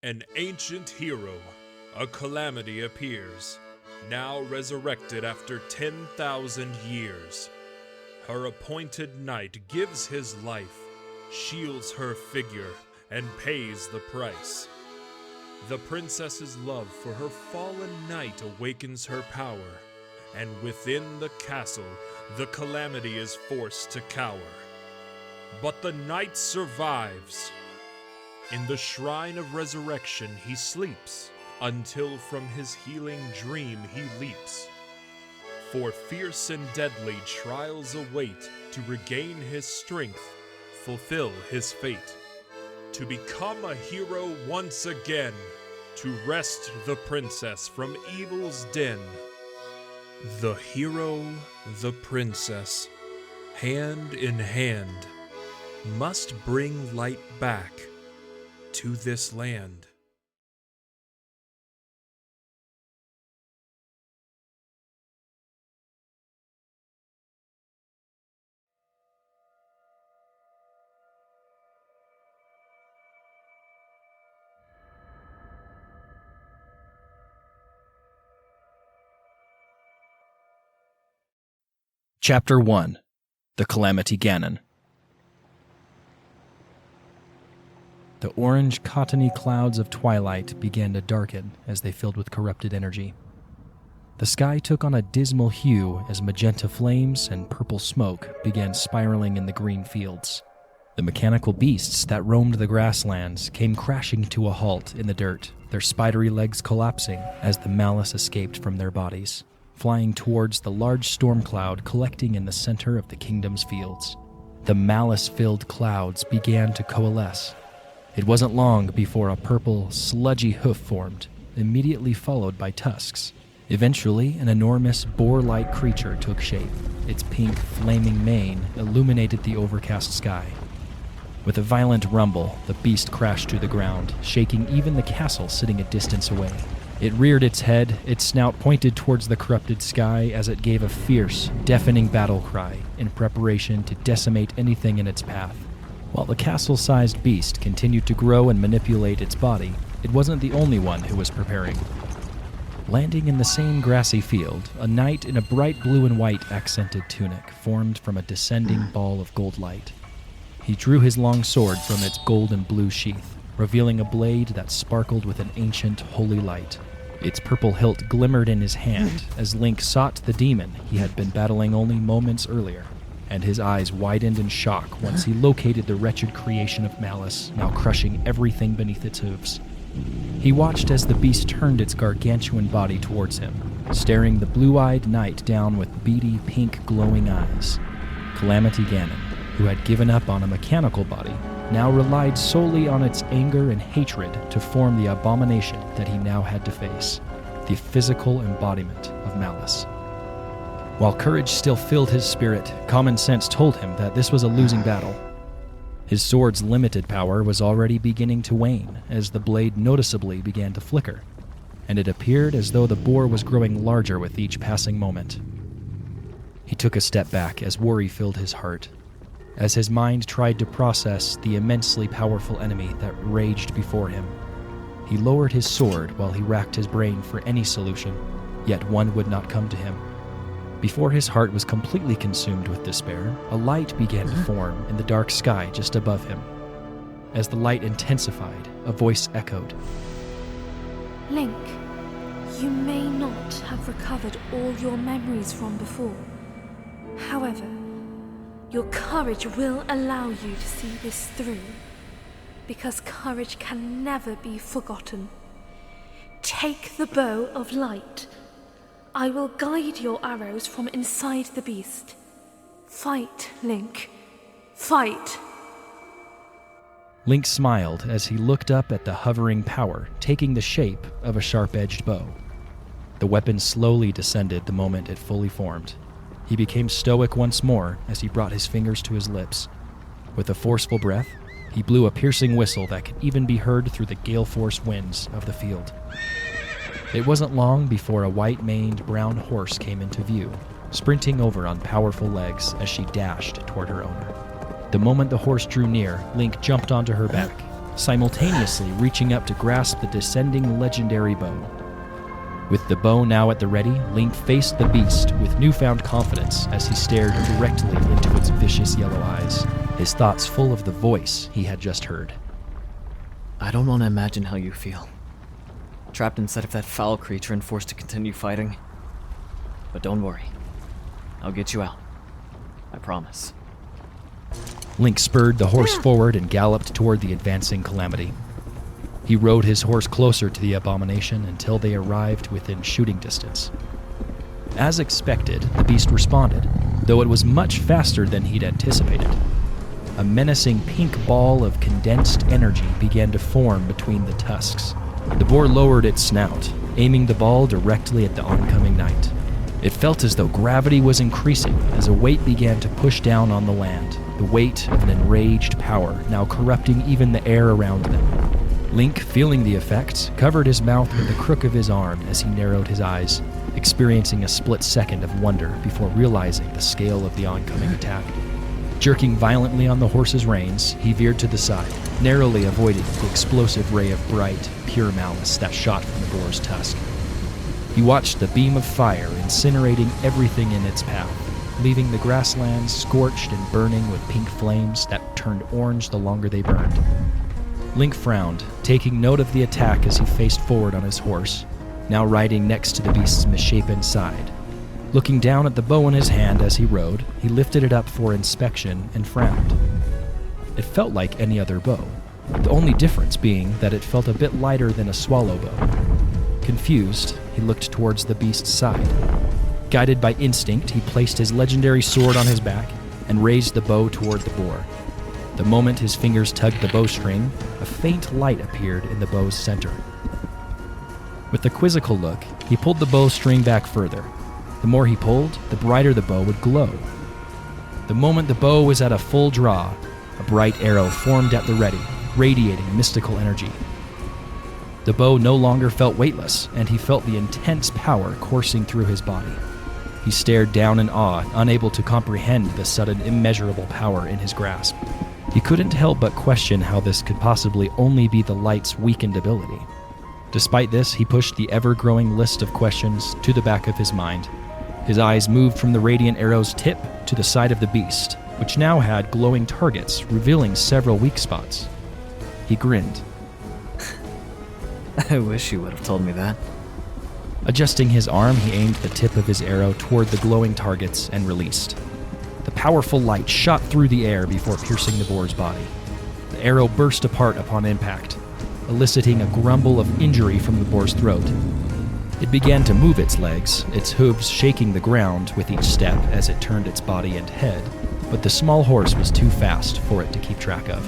An ancient hero, a Calamity appears, now resurrected after 10,000 years. Her appointed knight gives his life, shields her figure, and pays the price. The princess's love for her fallen knight awakens her power, and within the castle, the Calamity is forced to cower. But the knight survives. In the shrine of resurrection he sleeps, until from his healing dream he leaps. For fierce and deadly trials await, to regain his strength, fulfill his fate. To become a hero once again, to wrest the princess from evil's den. The hero, the princess, hand in hand, must bring light back to this land. Chapter 1. The Calamity Ganon. The orange, cottony clouds of twilight began to darken as they filled with corrupted energy. The sky took on a dismal hue as magenta flames and purple smoke began spiraling in the green fields. The mechanical beasts that roamed the grasslands came crashing to a halt in the dirt, their spidery legs collapsing as the malice escaped from their bodies, flying towards the large storm cloud collecting in the center of the kingdom's fields. The malice-filled clouds began to coalesce. It wasn't long before a purple, sludgy hoof formed, immediately followed by tusks. Eventually, an enormous boar-like creature took shape. Its pink, flaming mane illuminated the overcast sky. With a violent rumble, the beast crashed to the ground, shaking even the castle sitting a distance away. It reared its head, its snout pointed towards the corrupted sky as it gave a fierce, deafening battle cry in preparation to decimate anything in its path. While the castle-sized beast continued to grow and manipulate its body, it wasn't the only one who was preparing. Landing in the same grassy field, a knight in a bright blue and white accented tunic formed from a descending ball of gold light. He drew his long sword from its gold and blue sheath, revealing a blade that sparkled with an ancient, holy light. Its purple hilt glimmered in his hand as Link sought the demon he had been battling only moments earlier, and his eyes widened in shock once he located the wretched creation of malice, now crushing everything beneath its hooves. He watched as the beast turned its gargantuan body towards him, staring the blue-eyed knight down with beady, pink, glowing eyes. Calamity Ganon, who had given up on a mechanical body, now relied solely on its anger and hatred to form the abomination that he now had to face, the physical embodiment of malice. While courage still filled his spirit, common sense told him that this was a losing battle. His sword's limited power was already beginning to wane as the blade noticeably began to flicker, and it appeared as though the boar was growing larger with each passing moment. He took a step back as worry filled his heart, as his mind tried to process the immensely powerful enemy that raged before him. He lowered his sword while he racked his brain for any solution, yet one would not come to him. Before his heart was completely consumed with despair, a light began to form in the dark sky just above him. As the light intensified, a voice echoed. Link, you may not have recovered all your memories from before. However, your courage will allow you to see this through, because courage can never be forgotten. Take the bow of light. I will guide your arrows from inside the beast. Fight, Link. Fight! Link smiled as he looked up at the hovering power, taking the shape of a sharp-edged bow. The weapon slowly descended the moment it fully formed. He became stoic once more as he brought his fingers to his lips. With a forceful breath, he blew a piercing whistle that could even be heard through the gale-force winds of the field. It wasn't long before a white-maned brown horse came into view, sprinting over on powerful legs as she dashed toward her owner. The moment the horse drew near, Link jumped onto her back, simultaneously reaching up to grasp the descending legendary bow. With the bow now at the ready, Link faced the beast with newfound confidence as he stared directly into its vicious yellow eyes, his thoughts full of the voice he had just heard. I don't want to imagine how you feel. Trapped inside of that foul creature and forced to continue fighting. But don't worry. I'll get you out. I promise. Link spurred the horse forward and galloped toward the advancing Calamity. He rode his horse closer to the abomination until they arrived within shooting distance. As expected, the beast responded, though it was much faster than he'd anticipated. A menacing pink ball of condensed energy began to form between the tusks. The boar lowered its snout, aiming the ball directly at the oncoming knight. It felt as though gravity was increasing as a weight began to push down on the land, the weight of an enraged power now corrupting even the air around them. Link, feeling the effects, covered his mouth with the crook of his arm as he narrowed his eyes, experiencing a split second of wonder before realizing the scale of the oncoming attack. Jerking violently on the horse's reins, he veered to the side, narrowly avoiding the explosive ray of bright, pure malice that shot from the boar's tusk. He watched the beam of fire incinerating everything in its path, leaving the grasslands scorched and burning with pink flames that turned orange the longer they burned. Link frowned, taking note of the attack as he faced forward on his horse, now riding next to the beast's misshapen side. Looking down at the bow in his hand as he rode, he lifted it up for inspection and frowned. It felt like any other bow, the only difference being that it felt a bit lighter than a swallow bow. Confused, he looked towards the beast's side. Guided by instinct, he placed his legendary sword on his back and raised the bow toward the boar. The moment his fingers tugged the bowstring, a faint light appeared in the bow's center. With a quizzical look, he pulled the bowstring back further. The more he pulled, the brighter the bow would glow. The moment the bow was at a full draw, a bright arrow formed at the ready, radiating mystical energy. The bow no longer felt weightless, and he felt the intense power coursing through his body. He stared down in awe, unable to comprehend the sudden immeasurable power in his grasp. He couldn't help but question how this could possibly only be the light's weakened ability. Despite this, he pushed the ever-growing list of questions to the back of his mind. His eyes moved from the radiant arrow's tip to the side of the beast, which now had glowing targets, revealing several weak spots. He grinned. I wish you would have told me that. Adjusting his arm, he aimed the tip of his arrow toward the glowing targets and released. The powerful light shot through the air before piercing the boar's body. The arrow burst apart upon impact, eliciting a grumble of injury from the boar's throat. It began to move its legs, its hooves shaking the ground with each step as it turned its body and head, but the small horse was too fast for it to keep track of.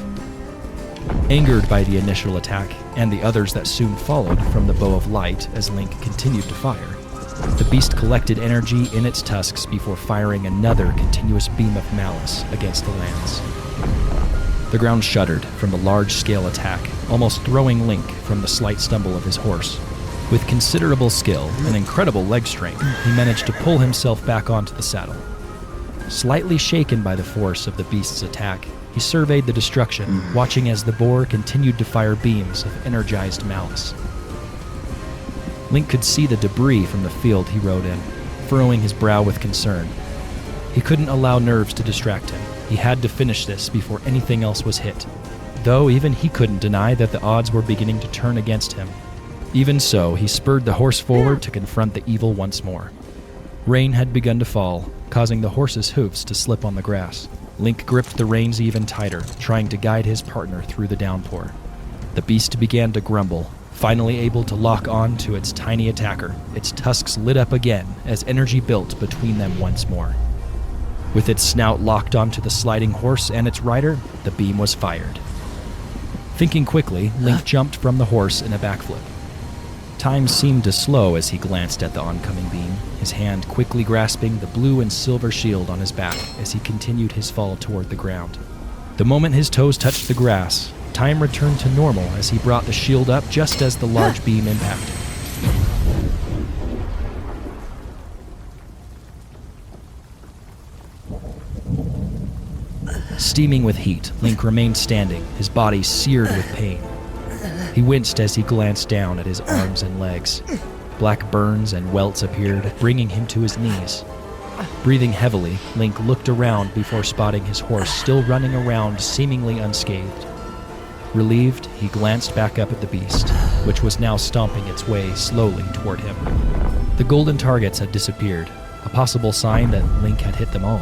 Angered by the initial attack, and the others that soon followed from the bow of light as Link continued to fire, the beast collected energy in its tusks before firing another continuous beam of malice against the lands. The ground shuddered from the large-scale attack, almost throwing Link from the slight stumble of his horse. With considerable skill and incredible leg strength, he managed to pull himself back onto the saddle. Slightly shaken by the force of the beast's attack, he surveyed the destruction, watching as the boar continued to fire beams of energized malice. Link could see the debris from the field he rode in, furrowing his brow with concern. He couldn't allow nerves to distract him. He had to finish this before anything else was hit, though even he couldn't deny that the odds were beginning to turn against him. Even so, he spurred the horse forward to confront the evil once more. Rain had begun to fall, causing the horse's hoofs to slip on the grass. Link gripped the reins even tighter, trying to guide his partner through the downpour. The beast began to grumble, finally able to lock on to its tiny attacker. Its tusks lit up again as energy built between them once more. With its snout locked onto the sliding horse and its rider, the beam was fired. Thinking quickly, Link jumped from the horse in a backflip. Time seemed to slow as he glanced at the oncoming beam, his hand quickly grasping the blue and silver shield on his back as he continued his fall toward the ground. The moment his toes touched the grass, time returned to normal as he brought the shield up just as the large beam impacted. Steaming with heat, Link remained standing, his body seared with pain. He winced as he glanced down at his arms and legs. Black burns and welts appeared, bringing him to his knees. Breathing heavily, Link looked around before spotting his horse still running around, seemingly unscathed. Relieved, he glanced back up at the beast, which was now stomping its way slowly toward him. The golden targets had disappeared, a possible sign that Link had hit them all.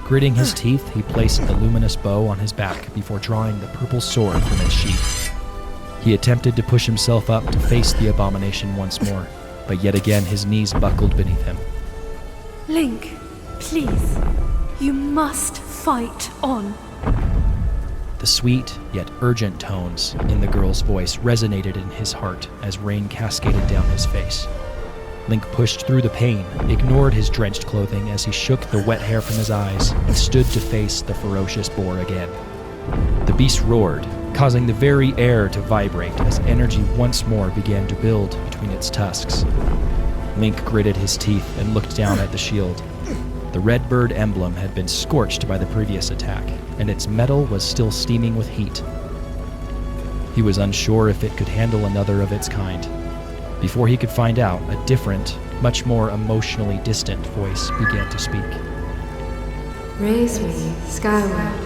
Gritting his teeth, he placed the luminous bow on his back before drawing the purple sword from its sheath. He attempted to push himself up to face the abomination once more, but yet again his knees buckled beneath him. Link, please, you must fight on. The sweet, yet urgent tones in the girl's voice resonated in his heart as rain cascaded down his face. Link pushed through the pain, ignored his drenched clothing as he shook the wet hair from his eyes, and stood to face the ferocious boar again. The beast roared, causing the very air to vibrate as energy once more began to build between its tusks. Link gritted his teeth and looked down at the shield. The red bird emblem had been scorched by the previous attack, and its metal was still steaming with heat. He was unsure if it could handle another of its kind. Before he could find out, a different, much more emotionally distant voice began to speak. Raise me skyward.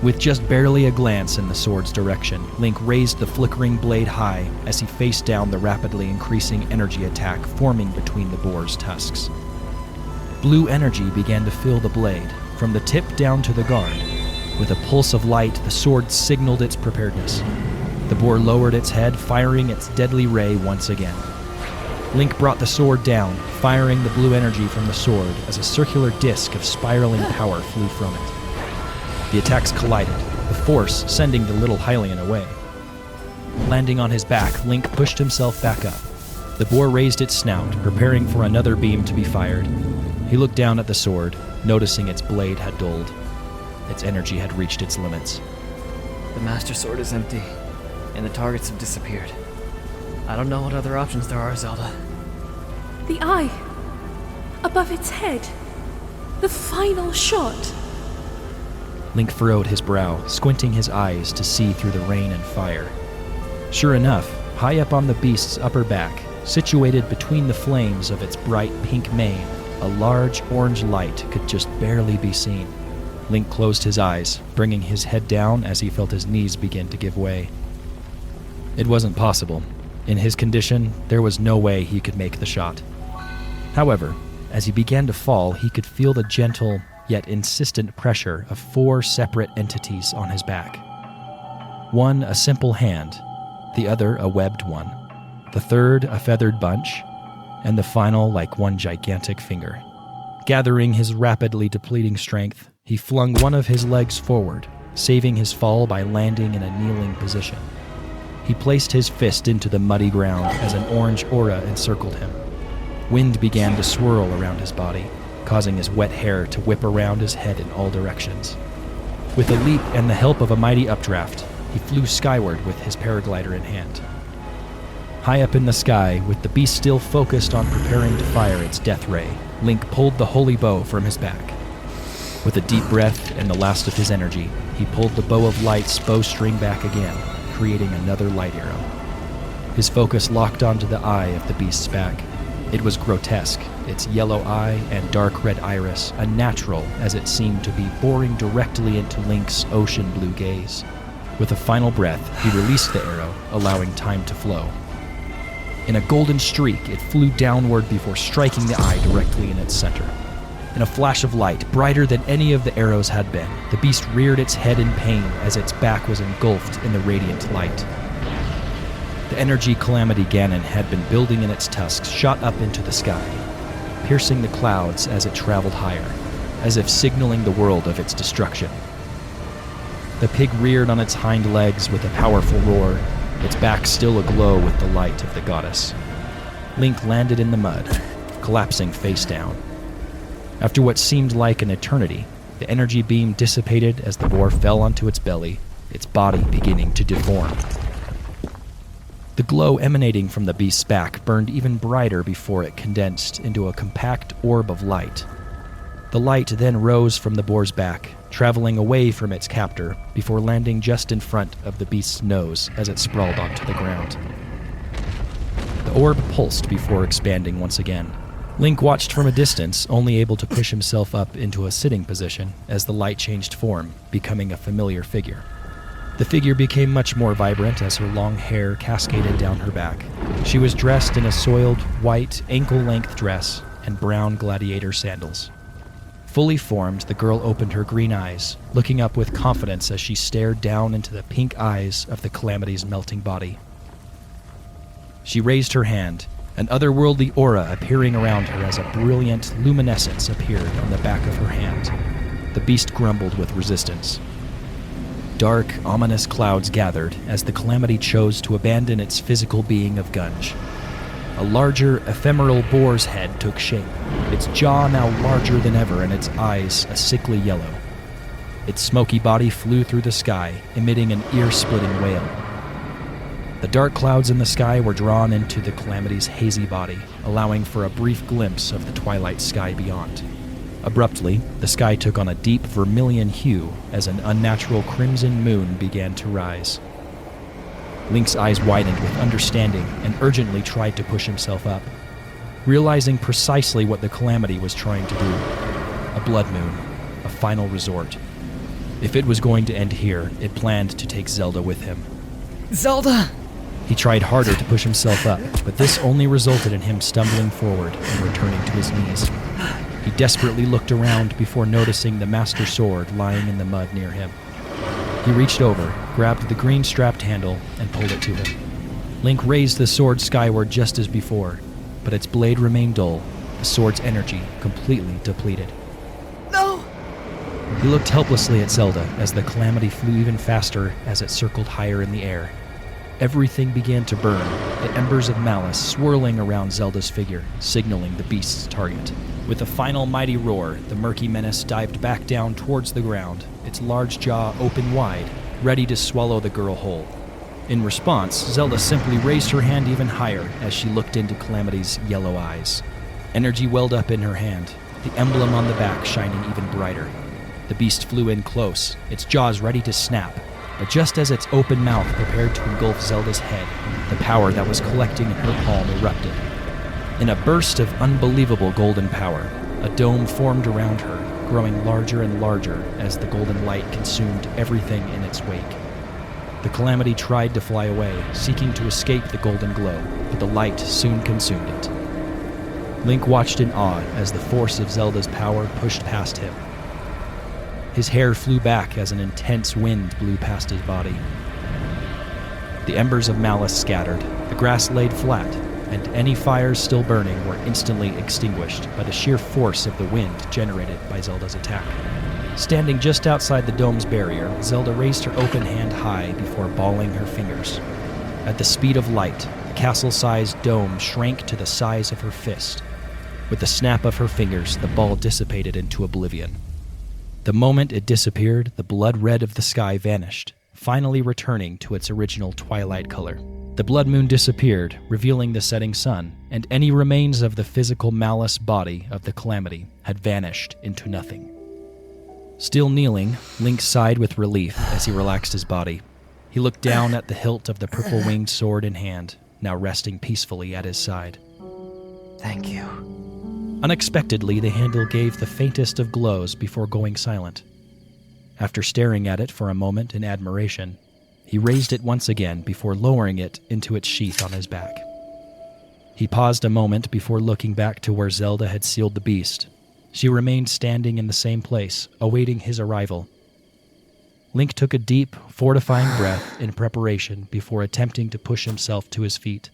With just barely a glance in the sword's direction, Link raised the flickering blade high as he faced down the rapidly increasing energy attack forming between the boar's tusks. Blue energy began to fill the blade, from the tip down to the guard. With a pulse of light, the sword signaled its preparedness. The boar lowered its head, firing its deadly ray once again. Link brought the sword down, firing the blue energy from the sword as a circular disc of spiraling power flew from it. The attacks collided, the force sending the little Hylian away. Landing on his back, Link pushed himself back up. The boar raised its snout, preparing for another beam to be fired. He looked down at the sword, noticing its blade had dulled. Its energy had reached its limits. The Master Sword is empty, and the targets have disappeared. I don't know what other options there are, Zelda. The eye, above its head, the final shot. Link furrowed his brow, squinting his eyes to see through the rain and fire. Sure enough, high up on the beast's upper back, situated between the flames of its bright pink mane, a large orange light could just barely be seen. Link closed his eyes, bringing his head down as he felt his knees begin to give way. It wasn't possible. In his condition, there was no way he could make the shot. However, as he began to fall, he could feel the gentle, yet insistent pressure of 4 separate entities on his back. One a simple hand, the other a webbed one, the third a feathered bunch, and the final like one gigantic finger. Gathering his rapidly depleting strength, he flung one of his legs forward, saving his fall by landing in a kneeling position. He placed his fist into the muddy ground as an orange aura encircled him. Wind began to swirl around his body, causing his wet hair to whip around his head in all directions. With a leap and the help of a mighty updraft, he flew skyward with his paraglider in hand. High up in the sky, with the beast still focused on preparing to fire its death ray, Link pulled the holy bow from his back. With a deep breath and the last of his energy, he pulled the bow of light's bowstring back again, creating another light arrow. His focus locked onto the eye of the beast's back. It was grotesque, its yellow eye and dark red iris, unnatural as it seemed to be boring directly into Link's ocean blue gaze. With a final breath, he released the arrow, allowing time to flow. In a golden streak, it flew downward before striking the eye directly in its center. In a flash of light, brighter than any of the arrows had been, the beast reared its head in pain as its back was engulfed in the radiant light. The energy Calamity Ganon had been building in its tusks shot up into the sky, piercing the clouds as it traveled higher, as if signaling the world of its destruction. The pig reared on its hind legs with a powerful roar, its back still aglow with the light of the goddess. Link landed in the mud, collapsing face down. After what seemed like an eternity, the energy beam dissipated as the boar fell onto its belly, its body beginning to deform. The glow emanating from the beast's back burned even brighter before it condensed into a compact orb of light. The light then rose from the boar's back, traveling away from its captor before landing just in front of the beast's nose as it sprawled onto the ground. The orb pulsed before expanding once again. Link watched from a distance, only able to push himself up into a sitting position as the light changed form, becoming a familiar figure. The figure became much more vibrant as her long hair cascaded down her back. She was dressed in a soiled, white, ankle-length dress and brown gladiator sandals. Fully formed, the girl opened her green eyes, looking up with confidence as she stared down into the pink eyes of the Calamity's melting body. She raised her hand, an otherworldly aura appearing around her as a brilliant luminescence appeared on the back of her hand. The beast grumbled with resistance. Dark, ominous clouds gathered as the Calamity chose to abandon its physical being of Gunge. A larger, ephemeral boar's head took shape, its jaw now larger than ever and its eyes a sickly yellow. Its smoky body flew through the sky, emitting an ear-splitting wail. The dark clouds in the sky were drawn into the Calamity's hazy body, allowing for a brief glimpse of the twilight sky beyond. Abruptly, the sky took on a deep vermilion hue as an unnatural crimson moon began to rise. Link's eyes widened with understanding and urgently tried to push himself up, realizing precisely what the Calamity was trying to do. A blood moon, a final resort. If it was going to end here, it planned to take Zelda with him. Zelda! He tried harder to push himself up, but this only resulted in him stumbling forward and returning to his knees. He desperately looked around before noticing the Master Sword lying in the mud near him. He reached over, grabbed the green strapped handle, and pulled it to him. Link raised the sword skyward just as before, but its blade remained dull, the sword's energy completely depleted. No! He looked helplessly at Zelda as the Calamity flew even faster as it circled higher in the air. Everything began to burn, the embers of malice swirling around Zelda's figure, signaling the beast's target. With a final mighty roar, the murky menace dived back down towards the ground, its large jaw open wide, ready to swallow the girl whole. In response, Zelda simply raised her hand even higher as she looked into Calamity's yellow eyes. Energy welled up in her hand, the emblem on the back shining even brighter. The beast flew in close, its jaws ready to snap, but just as its open mouth prepared to engulf Zelda's head, the power that was collecting in her palm erupted. In a burst of unbelievable golden power, a dome formed around her, growing larger and larger as the golden light consumed everything in its wake. The Calamity tried to fly away, seeking to escape the golden glow, but the light soon consumed it. Link watched in awe as the force of Zelda's power pushed past him. His hair flew back as an intense wind blew past his body. The embers of malice scattered, the grass laid flat, and any fires still burning were instantly extinguished by the sheer force of the wind generated by Zelda's attack. Standing just outside the dome's barrier, Zelda raised her open hand high before balling her fingers. At the speed of light, the castle-sized dome shrank to the size of her fist. With the snap of her fingers, the ball dissipated into oblivion. The moment it disappeared, the blood red of the sky vanished, finally returning to its original twilight color. The blood moon disappeared, revealing the setting sun, and any remains of the physical malice body of the Calamity had vanished into nothing. Still kneeling, Link sighed with relief as he relaxed his body. He looked down at the hilt of the purple-winged sword in hand, now resting peacefully at his side. Thank you. Unexpectedly, the handle gave the faintest of glows before going silent. After staring at it for a moment in admiration, he raised it once again before lowering it into its sheath on his back. He paused a moment before looking back to where Zelda had sealed the beast. She remained standing in the same place, awaiting his arrival. Link took a deep, fortifying breath in preparation before attempting to push himself to his feet.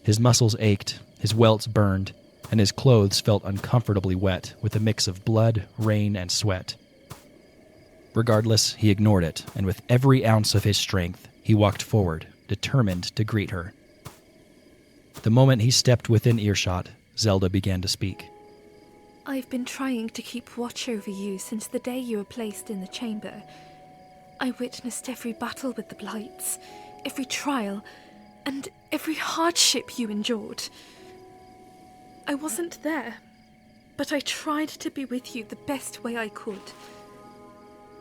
His muscles ached, his welts burned, and his clothes felt uncomfortably wet with a mix of blood, rain, and sweat. Regardless, he ignored it, and with every ounce of his strength, he walked forward, determined to greet her. The moment he stepped within earshot, Zelda began to speak. I've been trying to keep watch over you since the day you were placed in the chamber. I witnessed every battle with the Blights, every trial, and every hardship you endured. I wasn't there, but I tried to be with you the best way I could.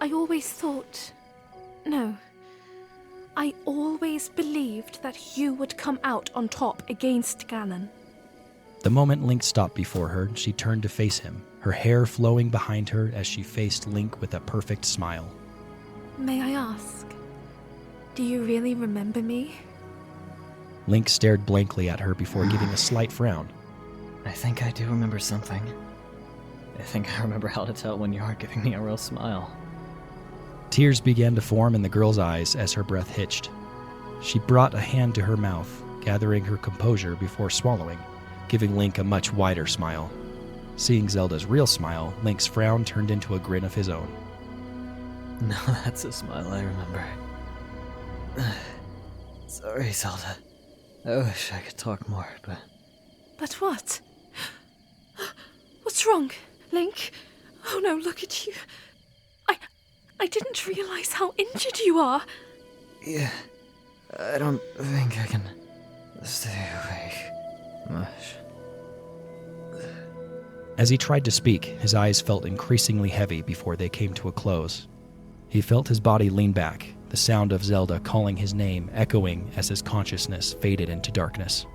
I always thought... No. I always believed that you would come out on top against Ganon. The moment Link stopped before her, she turned to face him, her hair flowing behind her as she faced Link with a perfect smile. May I ask, do you really remember me? Link stared blankly at her before giving a slight frown. I think I do remember something. I think I remember how to tell when you aren't giving me a real smile. Tears began to form in the girl's eyes as her breath hitched. She brought a hand to her mouth, gathering her composure before swallowing, giving Link a much wider smile. Seeing Zelda's real smile, Link's frown turned into a grin of his own. No, that's a smile I remember. Sorry, Zelda. I wish I could talk more, but... But what? What's wrong, Link? Oh no, look at you. I didn't realize how injured you are. Yeah, I don't think I can stay awake much. As he tried to speak, his eyes felt increasingly heavy before they came to a close. He felt his body lean back, the sound of Zelda calling his name echoing as his consciousness faded into darkness.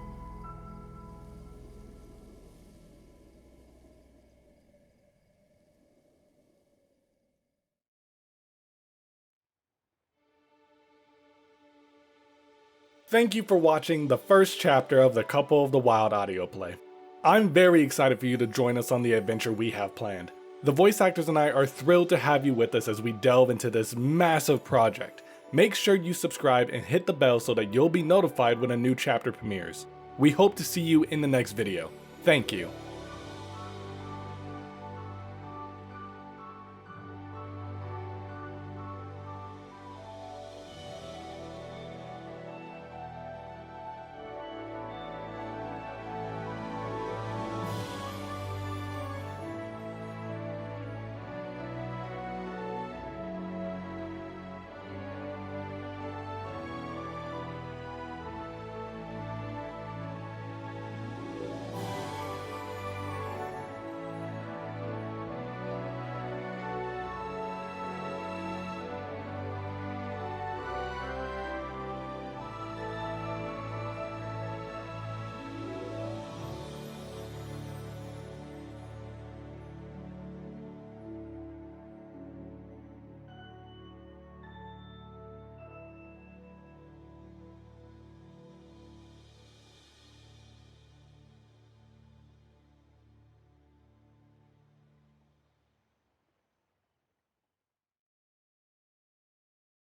Thank you for watching the first chapter of the Couple of the Wild audio play. I'm very excited for you to join us on the adventure we have planned. The voice actors and I are thrilled to have you with us as we delve into this massive project. Make sure you subscribe and hit the bell so that you'll be notified when a new chapter premieres. We hope to see you in the next video. Thank you.